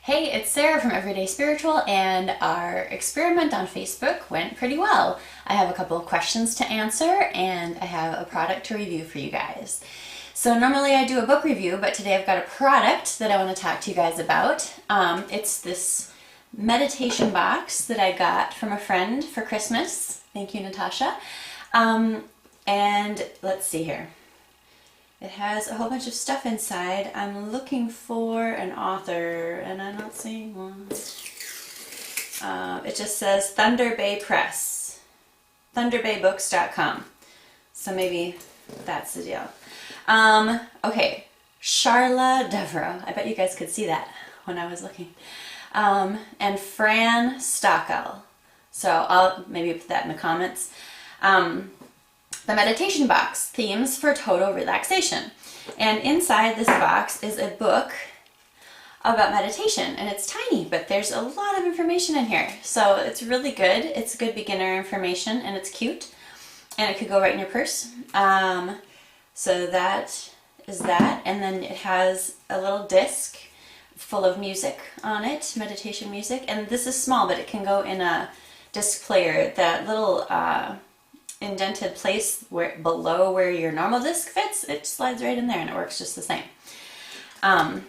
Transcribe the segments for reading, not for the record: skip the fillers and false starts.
Hey, it's Sarah from Everyday Spiritual, and our experiment on Facebook went pretty well. I have a couple of questions to answer, and I have a product to review for you guys. So normally I do a book review, but today I've got a product that I want to talk to you guys about. It's this meditation box that I got from a friend for Christmas. Thank you, Natasha. And let's see here. It has a whole bunch of stuff inside. I'm looking for an author, and I'm not seeing one. It just says Thunder Bay Press, thunderbaybooks.com. So maybe that's the deal. Okay, Charla Devereaux. I bet you guys could see that when I was looking. And Fran Stockel. So I'll maybe put that in the comments. The meditation box, themes for total relaxation. And inside this box is a book about meditation, and it's tiny, but there's a lot of information in here. So it's really good. It's good beginner information, and it's cute, and it could go right in your purse. So that is that, and then it has a little disc full of music on it, meditation music, and this is small, but it can go in a disc player. That little indented place below where your normal disc fits, it slides right in there and it works just the same. And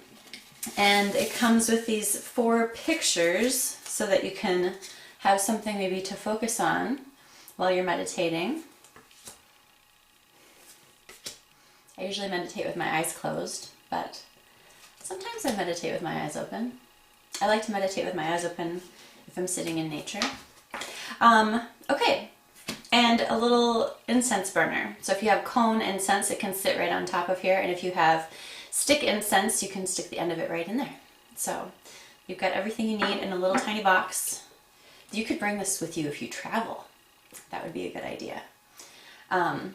it comes with these 4 pictures so that you can have something maybe to focus on while you're meditating. I usually meditate with my eyes closed, but sometimes I meditate with my eyes open. I like to meditate with my eyes open if I'm sitting in nature. Okay. And a little incense burner. So if you have cone incense, it can sit right on top of here. And if you have stick incense, you can stick the end of it right in there. So you've got everything you need in a little tiny box. You could bring this with you if you travel. That would be a good idea. In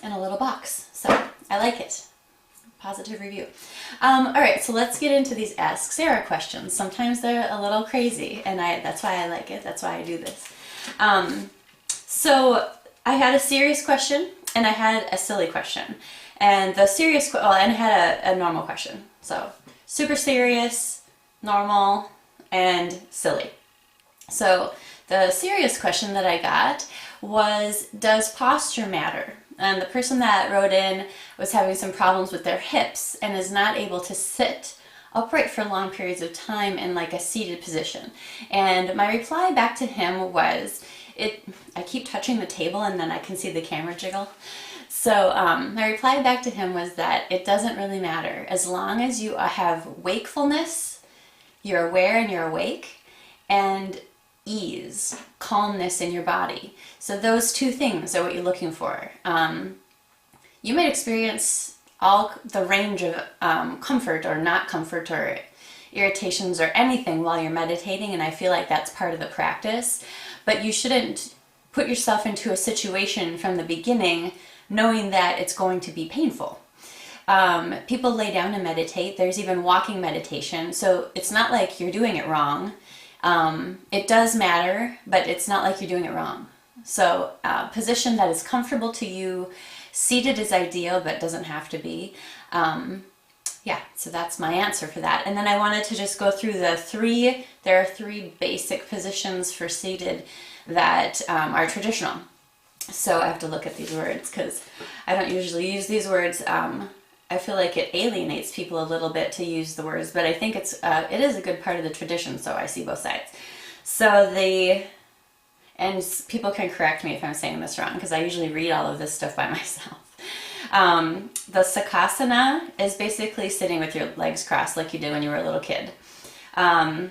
a little box. So I like it. Positive review. All right, so let's get into these Ask Sarah questions. Sometimes they're a little crazy, and that's why I like it. That's why I do this. So I had a serious question and I had a silly question. And the serious, and I had a normal question. So super serious, normal, and silly. So the serious question that I got was, does posture matter? And the person that wrote in was having some problems with their hips and is not able to sit upright for long periods of time in like a seated position. And my reply back to him was, I keep touching the table and then I can see the camera jiggle. So my reply back to him was that it doesn't really matter. As long as you have wakefulness, you're aware and you're awake, and ease, calmness in your body. So those 2 things are what you're looking for. You might experience all the range of comfort or not comfort or irritations or anything while you're meditating, and I feel like that's part of the practice. But you shouldn't put yourself into a situation from the beginning knowing that it's going to be painful. People lay down and meditate. There's even walking meditation, so it's not like you're doing it wrong. It does matter, but it's not like you're doing it wrong. So position that is comfortable to you. Seated is ideal, but doesn't have to be. Yeah, so that's my answer for that. And then I wanted to just go through there are 3 basic positions for seated that are traditional. So I have to look at these words because I don't usually use these words. I feel like it alienates people a little bit to use the words, but I think it is a good part of the tradition, so I see both sides. So and people can correct me if I'm saying this wrong because I usually read all of this stuff by myself. The Sukhasana is basically sitting with your legs crossed like you did when you were a little kid. The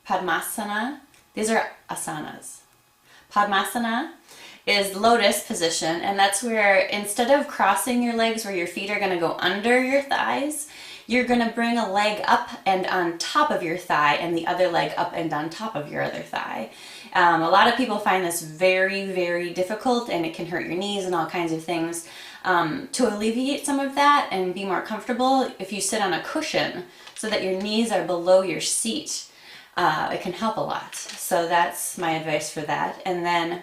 Padmasana, these are asanas. Padmasana is lotus position, and that's where instead of crossing your legs where your feet are going to go under your thighs, you're going to bring a leg up and on top of your thigh and the other leg up and on top of your other thigh. A lot of people find this very, very difficult, and it can hurt your knees and all kinds of things. To alleviate some of that and be more comfortable, if you sit on a cushion so that your knees are below your seat, it can help a lot. So that's my advice for that. And then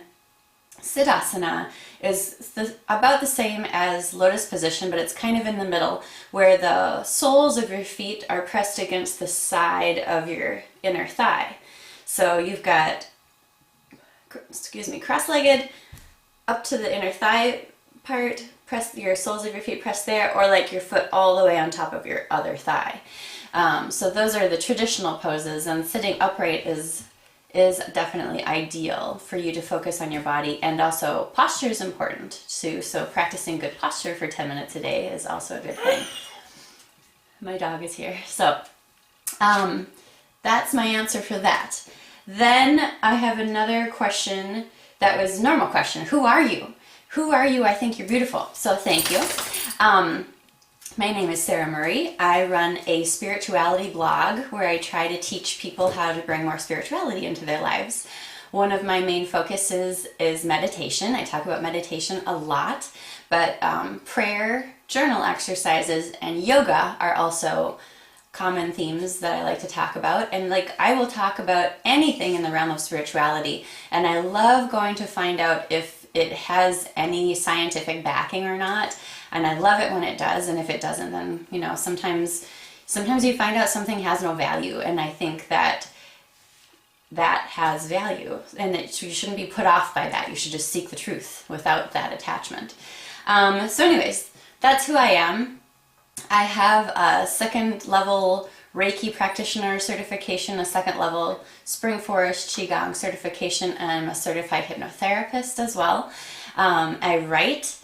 Siddhasana is about the same as lotus position, but it's kind of in the middle, where the soles of your feet are pressed against the side of your inner thigh. So you've got, cross-legged up to the inner thigh part, press your soles of your feet pressed there, or like your foot all the way on top of your other thigh. So those are the traditional poses, and sitting upright is definitely ideal for you to focus on your body, and also posture is important too. So practicing good posture for 10 minutes a day is also a good thing. My dog is here. So that's my answer for that. Then I have another question that was a normal question. Who are you? Who are you? I think you're beautiful. So thank you. My name is Sara Murray. I run a spirituality blog where I try to teach people how to bring more spirituality into their lives. One of my main focuses is meditation. I talk about meditation a lot, but prayer, journal exercises, and yoga are also common themes that I like to talk about. And like, I will talk about anything in the realm of spirituality, and I love going to find out if it has any scientific backing or not. And I love it when it does, and if it doesn't, then, you know, sometimes you find out something has no value, and I think that has value, and you shouldn't be put off by that. You should just seek the truth without that attachment. So anyways, that's who I am. I have a 2nd level Reiki practitioner certification, a 2nd level Spring Forest Qigong certification, and I'm a certified hypnotherapist as well. I write.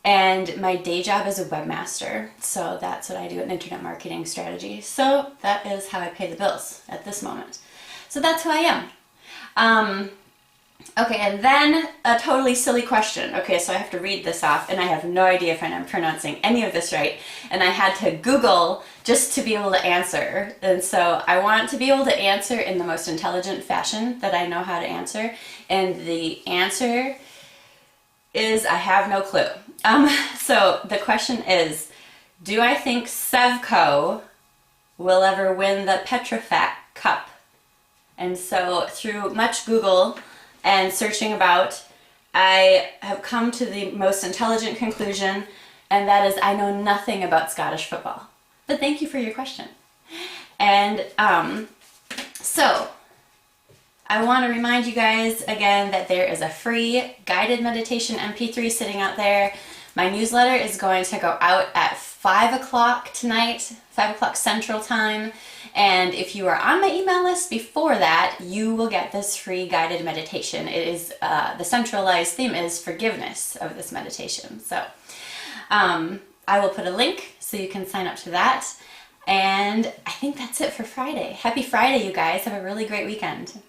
And my day job is a webmaster, so that's what I do, an internet marketing strategy. So that is how I pay the bills at this moment. So that's who I am. Okay, and then a totally silly question. Okay, so I have to read this off, and I have no idea if I'm pronouncing any of this right. And I had to Google just to be able to answer. And so I want to be able to answer in the most intelligent fashion that I know how to answer. And the answer is I have no clue. So the question is, do I think Sevco will ever win the Petrofac Cup? And so through much Google and searching about, I have come to the most intelligent conclusion, and that is I know nothing about Scottish football. But thank you for your question. And so I want to remind you guys again that there is a free guided meditation MP3 sitting out there. My newsletter is going to go out at 5 o'clock tonight, 5 o'clock Central Time. And if you are on my email list before that, you will get this free guided meditation. It is, the centralized theme is forgiveness of this meditation. So I will put a link so you can sign up to that. And I think that's it for Friday. Happy Friday, you guys. Have a really great weekend.